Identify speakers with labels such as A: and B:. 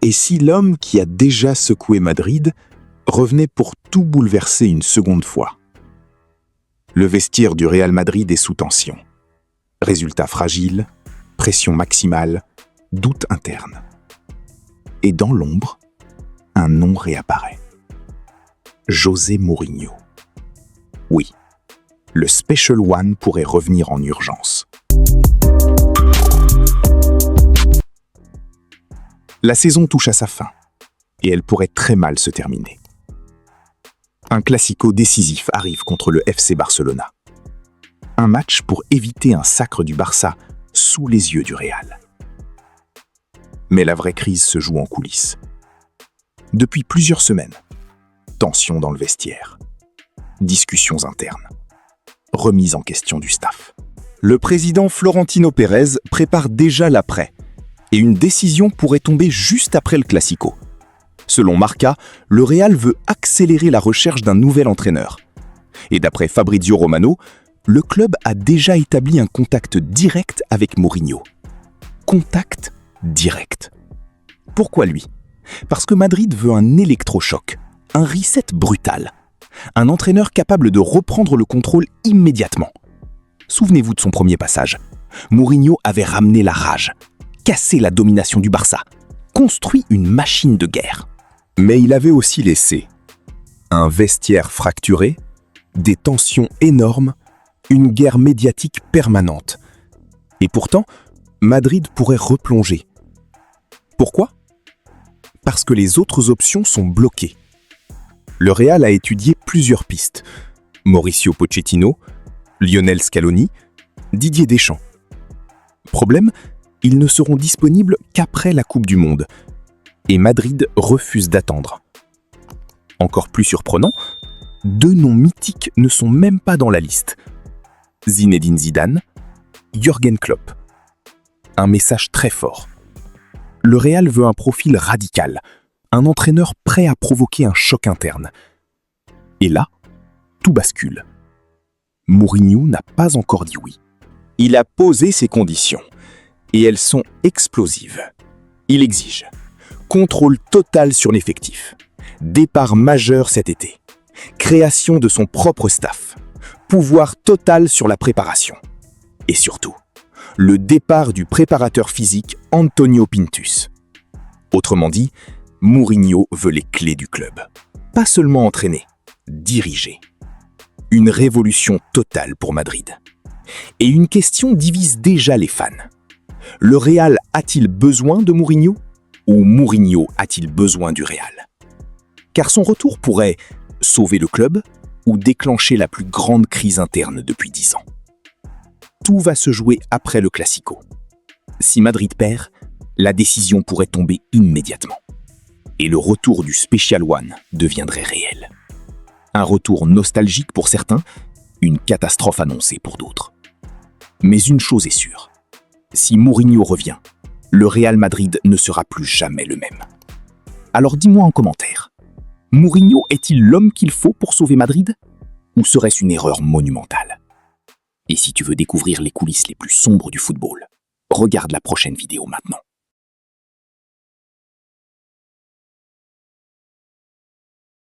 A: Et si l'homme qui a déjà secoué Madrid revenait pour tout bouleverser une seconde fois? Le vestiaire du Real Madrid est sous tension. Résultat fragile, pression maximale, doute interne. Et dans l'ombre, un nom réapparaît. José Mourinho. Oui, le Special One pourrait revenir en urgence. La saison touche à sa fin, et elle pourrait très mal se terminer. Un classico décisif arrive contre le FC Barcelona. Un match pour éviter un sacre du Barça sous les yeux du Real. Mais la vraie crise se joue en coulisses. Depuis plusieurs semaines, tension dans le vestiaire, discussions internes, remise en question du staff. Le président Florentino Pérez prépare déjà l'après, et une décision pourrait tomber juste après le Classico. Selon Marca, le Real veut accélérer la recherche d'un nouvel entraîneur. Et d'après Fabrizio Romano, le club a déjà établi un contact direct avec Mourinho. Contact direct. Pourquoi lui? Parce que Madrid veut un électrochoc, un reset brutal. Un entraîneur capable de reprendre le contrôle immédiatement. Souvenez-vous de son premier passage. Mourinho avait ramené la rage, cassé la domination du Barça, construit une machine de guerre. Mais il avait aussi laissé un vestiaire fracturé, des tensions énormes, une guerre médiatique permanente. Et pourtant, Madrid pourrait replonger. Pourquoi? Parce que les autres options sont bloquées. Le Real a étudié plusieurs pistes. Mauricio Pochettino, Lionel Scaloni, Didier Deschamps. Problème, ils ne seront disponibles qu'après la Coupe du Monde. Et Madrid refuse d'attendre. Encore plus surprenant, deux noms mythiques ne sont même pas dans la liste. Zinedine Zidane, Jürgen Klopp. Un message très fort. Le Real veut un profil radical, un entraîneur prêt à provoquer un choc interne. Et là, tout bascule. Mourinho n'a pas encore dit oui. Il a posé ses conditions, et elles sont explosives. Il exige contrôle total sur l'effectif, départ majeur cet été, création de son propre staff, pouvoir total sur la préparation. Et surtout, le départ du préparateur physique Antonio Pintus. Autrement dit, Mourinho veut les clés du club. Pas seulement entraîner, diriger. Une révolution totale pour Madrid. Et une question divise déjà les fans. Le Real a-t-il besoin de Mourinho? Ou Mourinho a-t-il besoin du Real? Car son retour pourrait sauver le club ou déclencher la plus grande crise interne depuis 10 ans. Tout va se jouer après le Classico. Si Madrid perd, la décision pourrait tomber immédiatement. Et le retour du Special One deviendrait réel. Un retour nostalgique pour certains, une catastrophe annoncée pour d'autres. Mais une chose est sûre, si Mourinho revient, le Real Madrid ne sera plus jamais le même. Alors dis-moi en commentaire, Mourinho est-il l'homme qu'il faut pour sauver Madrid? Ou serait-ce une erreur monumentale? Et si tu veux découvrir les coulisses les plus sombres du football, regarde la prochaine vidéo maintenant.